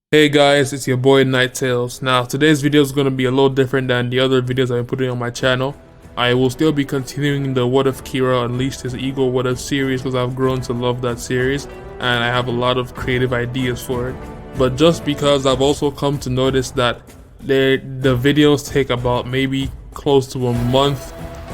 Hey guys, it's your boy Night Tales. Now, today's video is going to be a little different than the other videos I've been putting on my channel. I will still be continuing the What If Kira Unleashed His Ego What If series because I've grown to love that series and I have a lot of creative ideas for it. But just because I've also come to notice that the videos take about maybe close to a month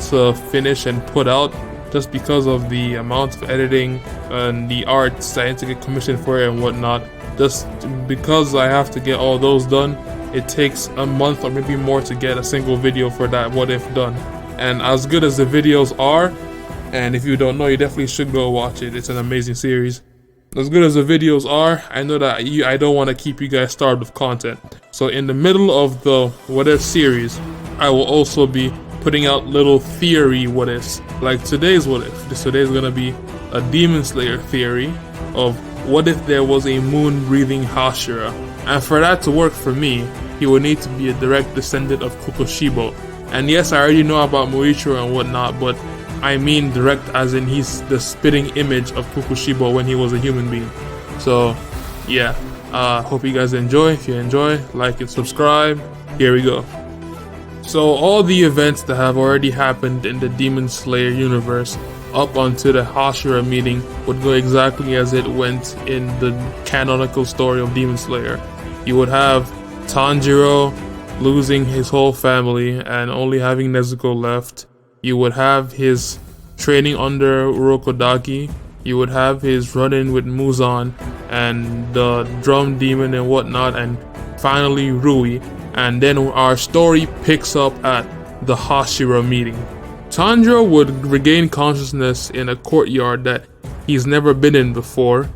to finish and put out, just because of the amount of editing and the art starting to get commissioned for it and whatnot. Just because I have to get all those done, it takes a month or maybe more to get a single video for that what if done. And as good as the videos are, and if you don't know, you definitely should go watch it. It's an amazing series. As good as the videos are, I know that I don't want to keep you guys starved of content. So in the middle of the what if series, I will also be putting out little theory what ifs. Like today's what if. Today's gonna be a Demon Slayer theory of what if there was a moon-breathing Hashira. And for that to work for me, he would need to be a direct descendant of Kokushibo. And yes, I already know about Muichiro and whatnot, but I mean direct as in he's the spitting image of Kokushibo when he was a human being. So yeah, hope you guys enjoy. If you enjoy, like and subscribe. Here we go. So all the events that have already happened in the Demon Slayer universe up onto the Hashira meeting would go exactly as it went in the canonical story of Demon Slayer. You would have Tanjiro losing his whole family and only having Nezuko left. You would have his training under Urokodaki. You would have his run-in with Muzan and the drum demon and whatnot, and finally Rui. And then our story picks up at the Hashira meeting. Tanjiro would regain consciousness in a courtyard that he's never been in before,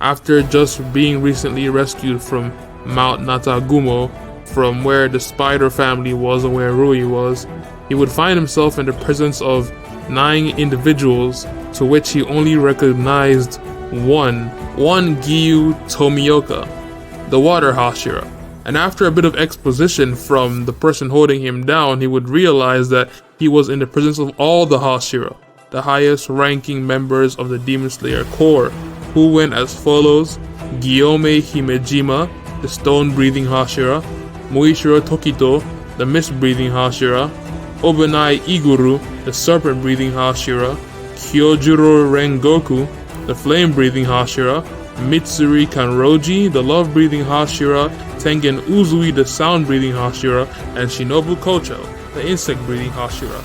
after just being recently rescued from Mount Natagumo, from where the Spider family was and where Rui was. He would find himself in the presence of 9 individuals, to which he only recognized one Giyu Tomioka, the Water Hashira. And after a bit of exposition from the person holding him down, he would realize that he was in the presence of all the Hashira, the highest ranking members of the Demon Slayer Corps, who went as follows: Gyome Himejima, the stone-breathing Hashira; Muichiro Tokito, the mist-breathing Hashira; Obanai Iguru, the serpent-breathing Hashira; Kyojuro Rengoku, the flame-breathing Hashira; Mitsuri Kanroji, the love-breathing Hashira; Tengen Uzui, the sound-breathing Hashira; and Shinobu Kocho, the insect-breathing Hashira.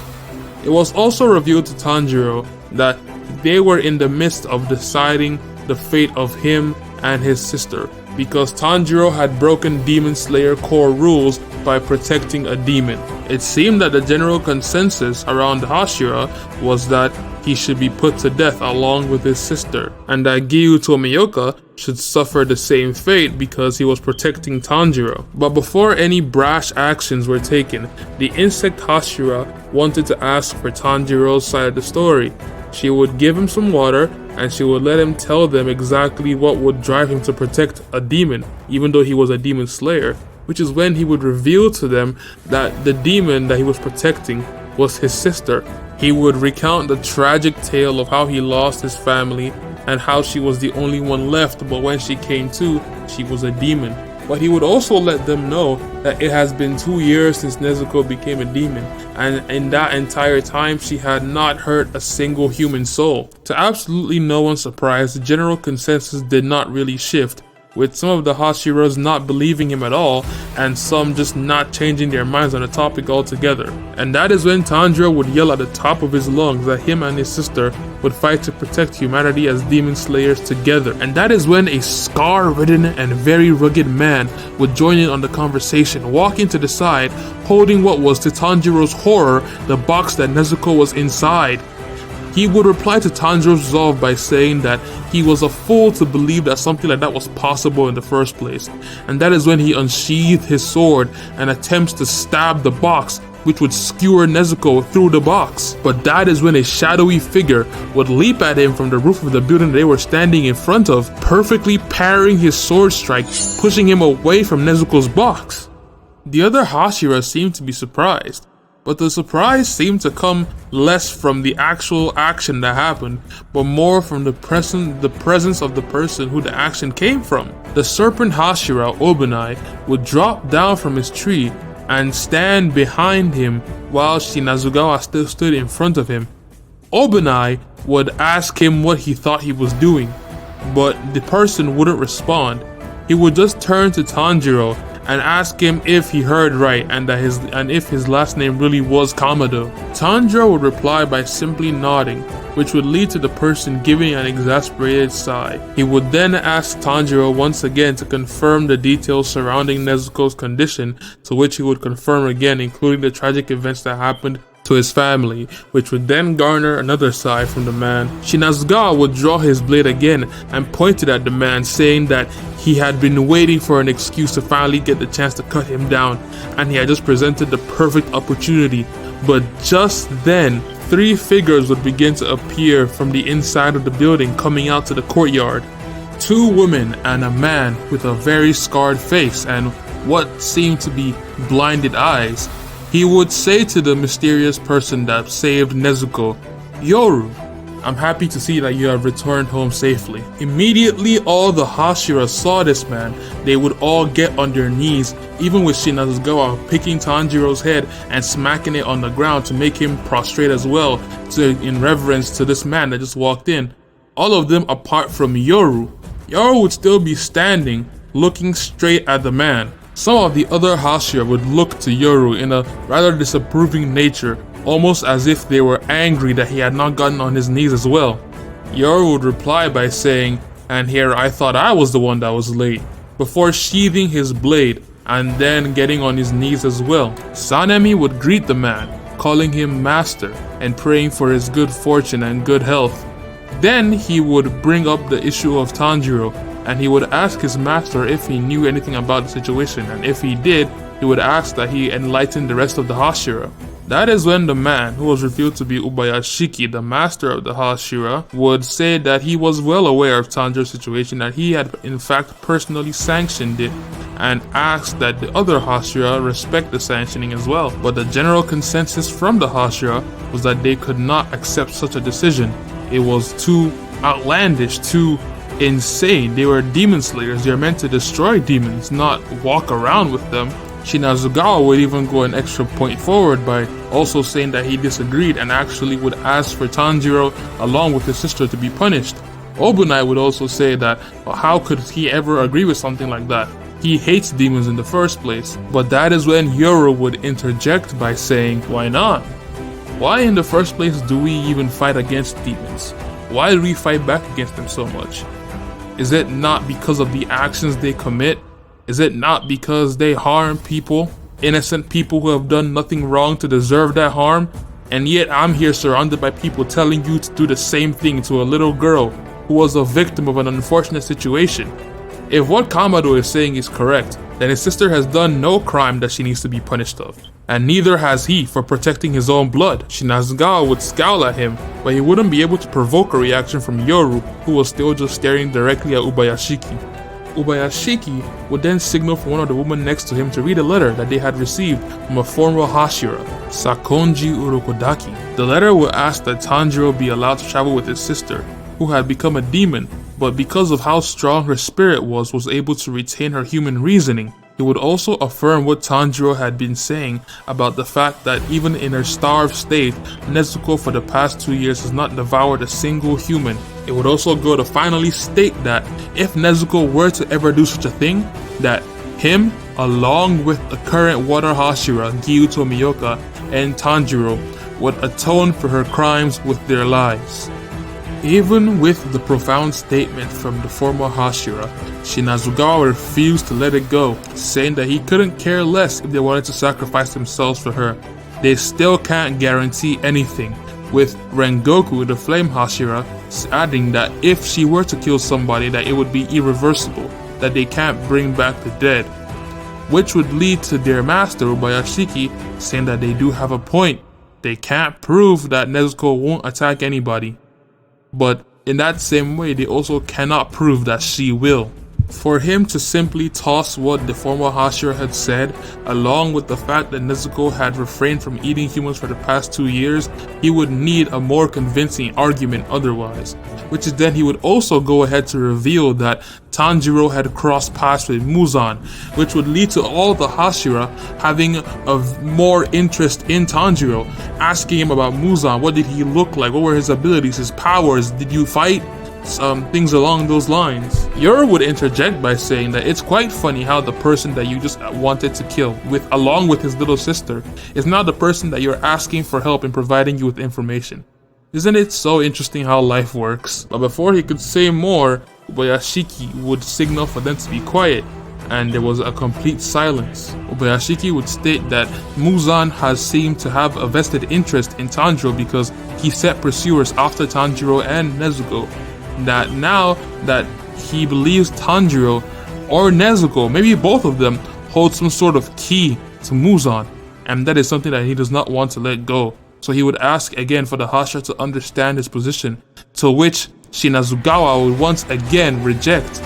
It was also revealed to Tanjiro that they were in the midst of deciding the fate of him and his sister, because Tanjiro had broken Demon Slayer core rules by protecting a demon. It seemed that the general consensus around Hashira was that he should be put to death along with his sister, and that Giyu Tomioka should suffer the same fate because he was protecting Tanjiro. But before any brash actions were taken, the insect Hashira wanted to ask for Tanjiro's side of the story. She would give him some water, and she would let him tell them exactly what would drive him to protect a demon, even though he was a demon slayer, which is when he would reveal to them that the demon that he was protecting was his sister. He would recount the tragic tale of how he lost his family and how she was the only one left, but when she came to, she was a demon. But he would also let them know that it has been 2 years since Nezuko became a demon, and in that entire time she had not hurt a single human soul. To absolutely no one's surprise, the general consensus did not really shift, with some of the Hashiras not believing him at all, and some just not changing their minds on the topic altogether. And that is when Tanjiro would yell at the top of his lungs that him and his sister would fight to protect humanity as demon slayers together. And that is when a scar-ridden and very rugged man would join in on the conversation, walking to the side, holding what was to Tanjiro's horror, the box that Nezuko was inside. He would reply to Tanjiro's resolve by saying that he was a fool to believe that something like that was possible in the first place. And that is when he unsheathed his sword and attempts to stab the box, which would skewer Nezuko through the box. But that is when a shadowy figure would leap at him from the roof of the building they were standing in front of, perfectly parrying his sword strike, pushing him away from Nezuko's box. The other Hashira seemed to be surprised. But the surprise seemed to come less from the actual action that happened, but more from the presence of the person who the action came from. The serpent Hashira, Obanai, would drop down from his tree and stand behind him while Shinazugawa still stood in front of him. Obanai would ask him what he thought he was doing, but the person wouldn't respond. He would just turn to Tanjiro and ask him if he heard right and if his last name really was Kamado. Tanjiro would reply by simply nodding, which would lead to the person giving an exasperated sigh. He would then ask Tanjiro once again to confirm the details surrounding Nezuko's condition, to which he would confirm again, including the tragic events that happened to his family, which would then garner another sigh from the man. Shinazugawa would draw his blade again and pointed at the man, saying that he had been waiting for an excuse to finally get the chance to cut him down, and he had just presented the perfect opportunity. But just then, 3 figures would begin to appear from the inside of the building, coming out to the courtyard. 2 women and a man with a very scarred face and what seemed to be blinded eyes. He would say to the mysterious person that saved Nezuko, "Yoru, I'm happy to see that you have returned home safely." Immediately all the Hashira saw this man, they would all get on their knees, even with Shinazugawa picking Tanjiro's head and smacking it on the ground to make him prostrate as well, in reverence to this man that just walked in. All of them apart from Yoru. Yoru would still be standing, looking straight at the man. Some of the other Hashira would look to Yoru in a rather disapproving nature, almost as if they were angry that he had not gotten on his knees as well. Yoru would reply by saying, "And here I thought I was the one that was late," before sheathing his blade and then getting on his knees as well. Sanemi would greet the man, calling him master and praying for his good fortune and good health. Then he would bring up the issue of Tanjiro, and he would ask his master if he knew anything about the situation, and if he did, he would ask that he enlighten the rest of the Hashira. That is when the man, who was revealed to be Ubayashiki, the master of the Hashira, would say that he was well aware of Tanjiro's situation, that he had in fact personally sanctioned it, and asked that the other Hashira respect the sanctioning as well. But the general consensus from the Hashira was that they could not accept such a decision. It was too outlandish, too insane. They were demon slayers. They are meant to destroy demons, not walk around with them. Shinazugawa would even go an extra point forward by also saying that he disagreed and actually would ask for Tanjiro along with his sister to be punished. Obunai would also say that, well, how could he ever agree with something like that? He hates demons in the first place. But that is when Yoru would interject by saying, "Why not? Why in the first place do we even fight against demons? Why do we fight back against them so much? Is it not because of the actions they commit? Is it not because they harm people, innocent people who have done nothing wrong to deserve that harm? And yet I'm here surrounded by people telling you to do the same thing to a little girl who was a victim of an unfortunate situation. If what Kamado is saying is correct, then his sister has done no crime that she needs to be punished of. And neither has he for protecting his own blood." Shinazugawa would scowl at him, but he wouldn't be able to provoke a reaction from Yoru, who was still just staring directly at Ubayashiki. Ubayashiki would then signal for one of the women next to him to read a letter that they had received from a former Hashira, Sakonji Urokodaki. The letter would ask that Tanjiro be allowed to travel with his sister, who had become a demon, but because of how strong her spirit was able to retain her human reasoning. He would also affirm what Tanjiro had been saying about the fact that even in her starved state, Nezuko for the past 2 years has not devoured a single human. It would also go to finally state that if Nezuko were to ever do such a thing, that him, along with the current Water Hashira, Gyuto Miyoka, and Tanjiro, would atone for her crimes with their lives. Even with the profound statement from the former Hashira, Shinazugawa refused to let it go, saying that he couldn't care less if they wanted to sacrifice themselves for her. They still can't guarantee anything, with Rengoku, the Flame Hashira, adding that if she were to kill somebody that it would be irreversible, that they can't bring back the dead. Which would lead to their master Ubayashiki saying that they do have a point. They can't prove that Nezuko won't attack anybody. But in that same way, they also cannot prove that she will. For him to simply toss what the former Hashira had said, along with the fact that Nezuko had refrained from eating humans for the past 2 years, he would need a more convincing argument otherwise. Which is then he would also go ahead to reveal that Tanjiro had crossed paths with Muzan, which would lead to all the Hashira having more interest in Tanjiro, asking him about Muzan. What did he look like? What were his abilities, his powers? Did you fight? Things along those lines. Yoru would interject by saying that it's quite funny how the person that you just wanted to kill, along with his little sister, is now the person that you're asking for help in providing you with information. Isn't it so interesting how life works? But before he could say more, Obayashiki would signal for them to be quiet, and there was a complete silence. Obayashiki would state that Muzan has seemed to have a vested interest in Tanjiro because he set pursuers after Tanjiro and Nezuko. That now that he believes Tanjiro or Nezuko, maybe both of them, hold some sort of key to Muzan, and that is something that he does not want to let go. So he would ask again for the Hashira to understand his position, to which Shinazugawa would once again reject.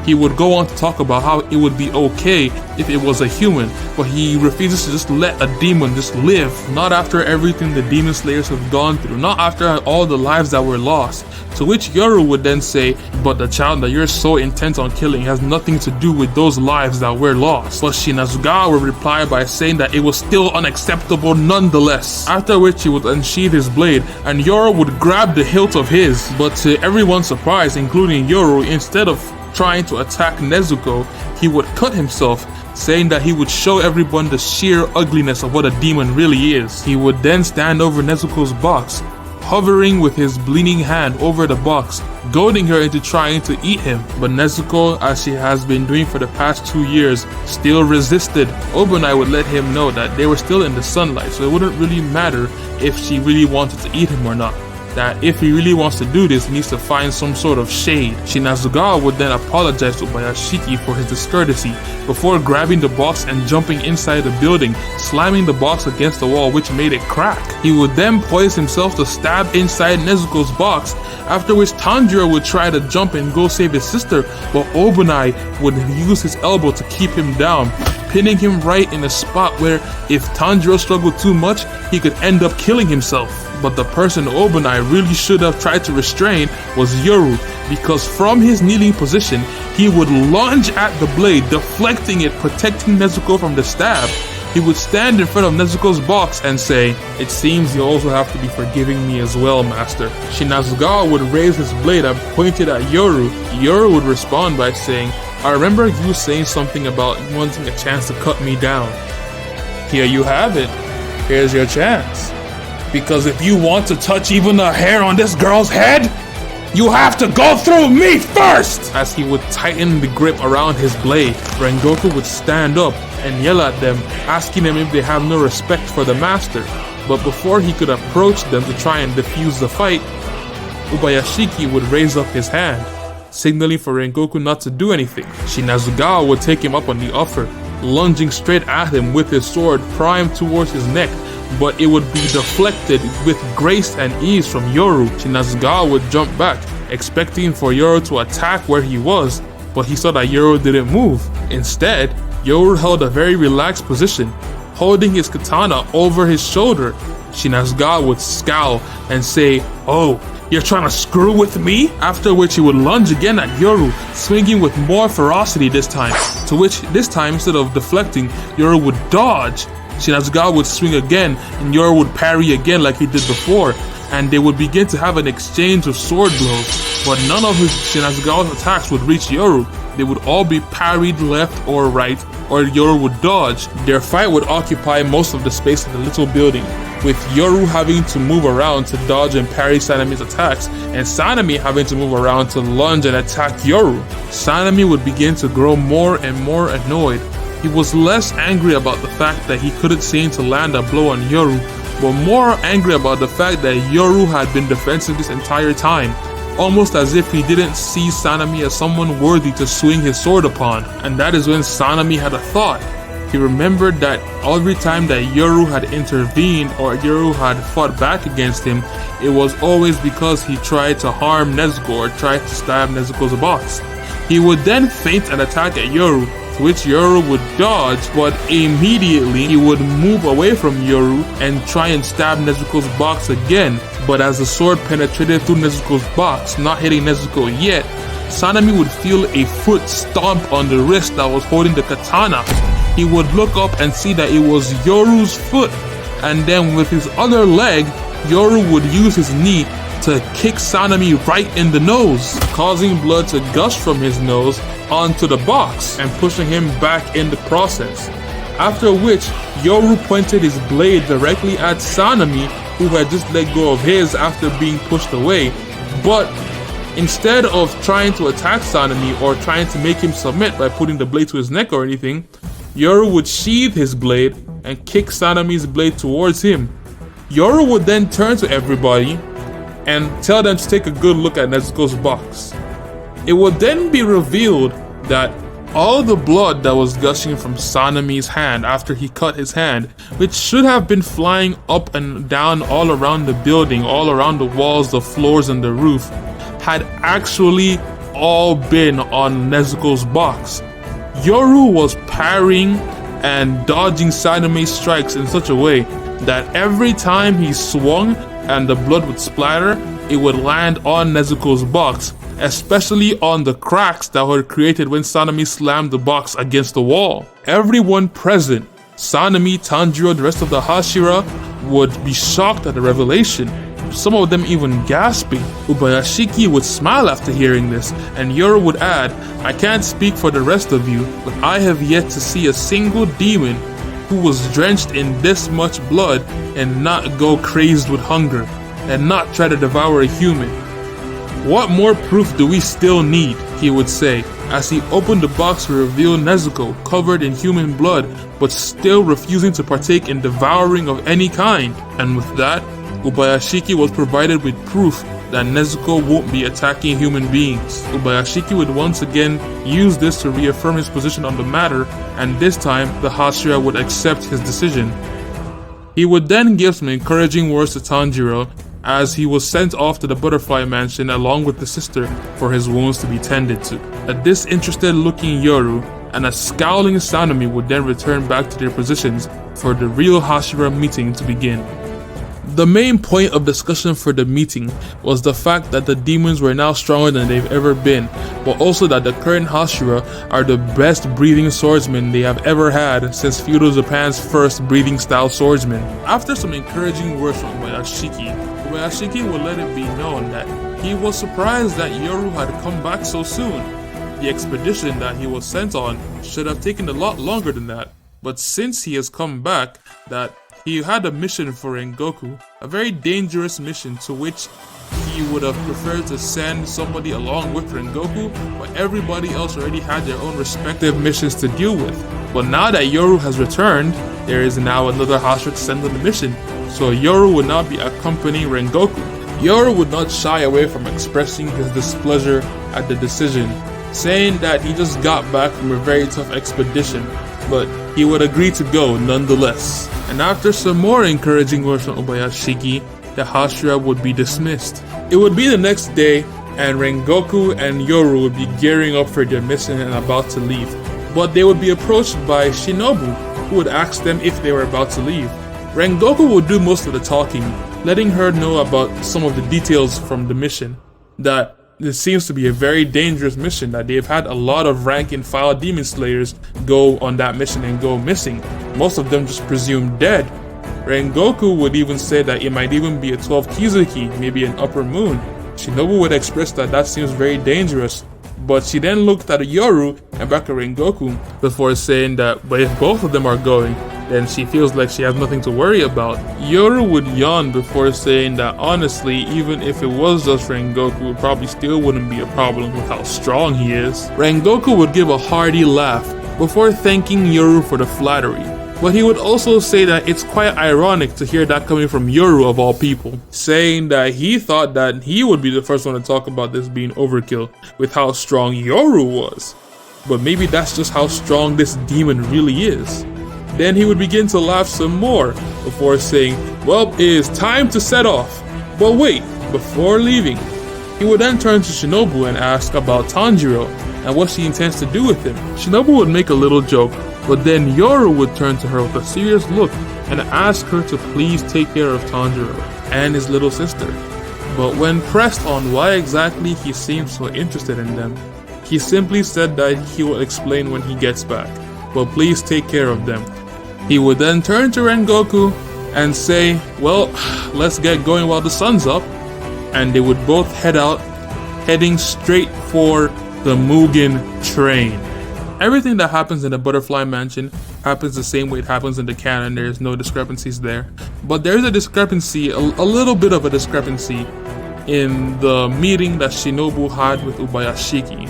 He would go on to talk about how it would be okay if it was a human, but he refuses to just let a demon just live. Not after everything the demon slayers have gone through, not after all the lives that were lost. To which Yoru would then say, but the child that you're so intent on killing has nothing to do with those lives that were lost. But Shinazugawa would reply by saying that it was still unacceptable nonetheless. After which he would unsheath his blade, and Yoru would grab the hilt of his. But to everyone's surprise, including Yoru, instead of trying to attack Nezuko, he would cut himself, saying that he would show everyone the sheer ugliness of what a demon really is. He would then stand over Nezuko's box, hovering with his bleeding hand over the box, goading her into trying to eat him. But Nezuko, as she has been doing for the past 2 years, still resisted. Obunai would let him know that they were still in the sunlight, so it wouldn't really matter if she really wanted to eat him or not. That if he really wants to do this, he needs to find some sort of shade. Shinazugawa would then apologize to Obayashiki for his discourtesy before grabbing the box and jumping inside the building, slamming the box against the wall, which made it crack. He would then poise himself to stab inside Nezuko's box, after which Tanjiro would try to jump and go save his sister, but Obunai would use his elbow to keep him down, pinning him right in a spot where if Tanjiro struggled too much, he could end up killing himself. But the person Obunai really should have tried to restrain was Yoru, because from his kneeling position, he would lunge at the blade, deflecting it, protecting Nezuko from the stab. He would stand in front of Nezuko's box and say, "It seems you also have to be forgiving me as well, master." Shinazugawa would raise his blade and point it at Yoru. Yoru would respond by saying, "I remember you saying something about wanting a chance to cut me down. Here you have it. Here's your chance. Because if you want to touch even a hair on this girl's head, you have to go through me first!" As he would tighten the grip around his blade, Rengoku would stand up and yell at them, asking them if they have no respect for the master. But before he could approach them to try and defuse the fight, Obayashiki would raise up his hand, signaling for Rengoku not to do anything. Shinazugawa would take him up on the offer, lunging straight at him with his sword primed towards his neck, but it would be deflected with grace and ease from Yoru. Shinazugawa would jump back, expecting for Yoru to attack where he was, but he saw that Yoru didn't move. Instead, Yoru held a very relaxed position, holding his katana over his shoulder. Shinazugawa would scowl and say, "Oh, you're trying to screw with me?" After which he would lunge again at Yoru, swinging with more ferocity this time. To which, this time, instead of deflecting, Yoru would dodge. Shinazugawa would swing again, and Yoru would parry again like he did before, and they would begin to have an exchange of sword blows. But none of Shinazugawa's attacks would reach Yoru. They would all be parried left or right, or Yoru would dodge. Their fight would occupy most of the space in the little building, with Yoru having to move around to dodge and parry Sanemi's attacks, and Sanemi having to move around to lunge and attack Yoru. Sanemi would begin to grow more and more annoyed. He was less angry about the fact that he couldn't seem to land a blow on Yoru, but more angry about the fact that Yoru had been defensive this entire time, almost as if he didn't see Sanemi as someone worthy to swing his sword upon. And that is when Sanemi had a thought. He remembered that every time that Yoru had intervened or Yoru had fought back against him, it was always because he tried to harm Nezuko or tried to stab Nezuko's box. He would then feint an attack at Yoru, to which Yoru would dodge, but immediately he would move away from Yoru and try and stab Nezuko's box again. But as the sword penetrated through Nezuko's box, not hitting Nezuko yet, Sanemi would feel a foot stomp on the wrist that was holding the katana. He would look up and see that it was Yoru's foot, and then with his other leg, Yoru would use his knee to kick Sanemi right in the nose, causing blood to gush from his nose onto the box and pushing him back in the process. After which, Yoru pointed his blade directly at Sanemi, who had just let go of his after being pushed away. But instead of trying to attack Sanemi or trying to make him submit by putting the blade to his neck or anything, Yoru would sheathe his blade and kick Sanemi's blade towards him. Yoru would then turn to everybody and tell them to take a good look at Nezuko's box. It would then be revealed that all the blood that was gushing from Sanemi's hand after he cut his hand, which should have been flying up and down all around the building, all around the walls, the floors, and the roof, had actually all been on Nezuko's box. Yoru was parrying and dodging Sanemi's strikes in such a way that every time he swung and the blood would splatter, it would land on Nezuko's box, especially on the cracks that were created when Sanemi slammed the box against the wall. Everyone present, Sanemi, Tanjiro, the rest of the Hashira, would be shocked at the revelation, some of them even gasping. Ubayashiki would smile after hearing this, and Yoru would add, "I can't speak for the rest of you, but I have yet to see a single demon who was drenched in this much blood and not go crazed with hunger, and not try to devour a human. What more proof do we still need?" he would say, as he opened the box to reveal Nezuko covered in human blood, but still refusing to partake in devouring of any kind. And with that, Ubayashiki was provided with proof that Nezuko won't be attacking human beings. Ubayashiki would once again use this to reaffirm his position on the matter, and this time the Hashira would accept his decision. He would then give some encouraging words to Tanjiro as he was sent off to the Butterfly Mansion along with the sister for his wounds to be tended to. A disinterested looking Yoru and a scowling Sanemi would then return back to their positions for the real Hashira meeting to begin. The main point of discussion for the meeting was the fact that the demons were now stronger than they've ever been, but also that the current Hashira are the best breathing swordsmen they have ever had since feudal Japan's first breathing style swordsmen. After some encouraging words from Ubayashiki would let it be known that he was surprised that Yoru had come back so soon. The expedition that he was sent on should have taken a lot longer than that, but since he has come back, that he had a mission for Rengoku, a very dangerous mission to which he would have preferred to send somebody along with Rengoku, but everybody else already had their own respective missions to deal with. But now that Yoru has returned, there is now another Hashira to send on the mission, so Yoru would not be accompanying Rengoku. Yoru would not shy away from expressing his displeasure at the decision, saying that he just got back from a very tough expedition, but he would agree to go nonetheless. And after some more encouraging words from Ubayashiki, the Hashira would be dismissed. It would be the next day, and Rengoku and Yoru would be gearing up for their mission and about to leave. But they would be approached by Shinobu, who would ask them if they were about to leave. Rengoku would do most of the talking, letting her know about some of the details from the mission, that this seems to be a very dangerous mission, that they've had a lot of rank and file demon slayers go on that mission and go missing, most of them just presumed dead. Rengoku would even say that it might even be a 12 Kizuki, maybe an upper moon. Shinobu would express that that seems very dangerous, but she then looked at Yoru and back at Rengoku before saying that, but if both of them are going, then she feels like she has nothing to worry about. Yoru would yawn before saying that honestly, even if it was just Rengoku, it probably still wouldn't be a problem with how strong he is. Rengoku would give a hearty laugh before thanking Yoru for the flattery, but he would also say that it's quite ironic to hear that coming from Yoru of all people, saying that he thought that he would be the first one to talk about this being overkill with how strong Yoru was. But maybe that's just how strong this demon really is. Then he would begin to laugh some more before saying, well, it is time to set off. But wait, before leaving, He would then turn to Shinobu and ask about Tanjiro and what she intends to do with him. Shinobu would make a little joke, but then Yoru would turn to her with a serious look and ask her to please take care of Tanjiro and his little sister. But when pressed on why exactly he seemed so interested in them, he simply said that he will explain when he gets back, but please take care of them. He would then turn to Rengoku and say, well, let's get going while the sun's up, and they would both head out, heading straight for the Mugen train. Everything that happens in the Butterfly Mansion happens the same way it happens in the canon. There's no discrepancies there. But there's a discrepancy, a little bit of a discrepancy, in the meeting that Shinobu had with Ubayashiki.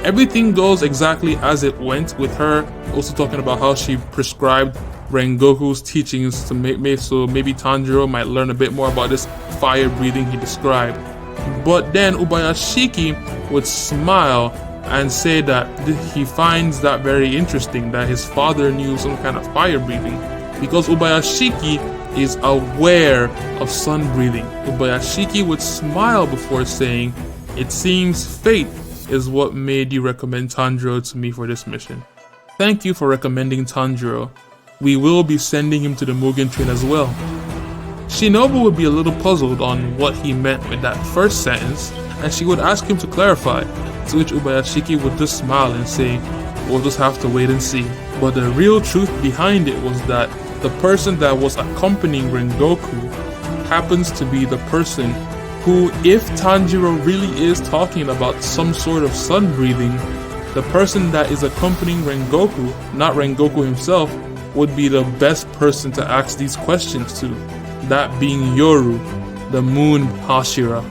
Everything goes exactly as it went, with her also talking about how she prescribed Rengoku's teachings to so maybe Tanjiro might learn a bit more about this fire breathing he described. But then Ubayashiki would smile and say that he finds that very interesting, that his father knew some kind of fire breathing, because Ubayashiki is aware of sun breathing. Ubayashiki would smile before saying, it seems fate is what made you recommend Tanjiro to me for this mission. Thank you for recommending Tanjiro. We will be sending him to the Mugen train as well. Shinobu would be a little puzzled on what he meant with that first sentence, and she would ask him to clarify, to which Ubayashiki would just smile and say, we'll just have to wait and see. But the real truth behind it was that the person that was accompanying Rengoku happens to be the person who, if Tanjiro really is talking about some sort of sun breathing, the person that is accompanying Rengoku, not Rengoku himself, would be the best person to ask these questions to, that being Yoru, the moon Hashira.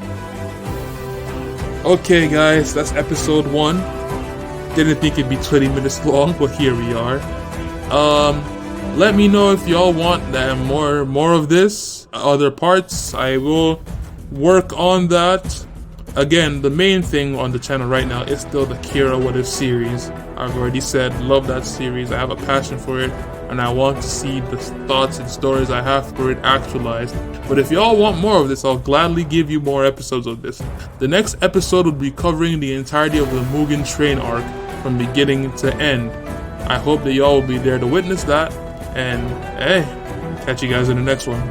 Okay guys, that's episode 1. Didn't think it'd be 20 minutes long, but here we are. Let me know if y'all want more of this, other parts. I will work on that. Again, the main thing on the channel right now is still the Kira What If series. I've already said, love that series. I have a passion for it, and I want to see the thoughts and stories I have for it actualized. But if y'all want more of this, I'll gladly give you more episodes of this. The next episode will be covering the entirety of the Mugen Train arc from beginning to end. I hope that y'all will be there to witness that, and hey, catch you guys in the next one.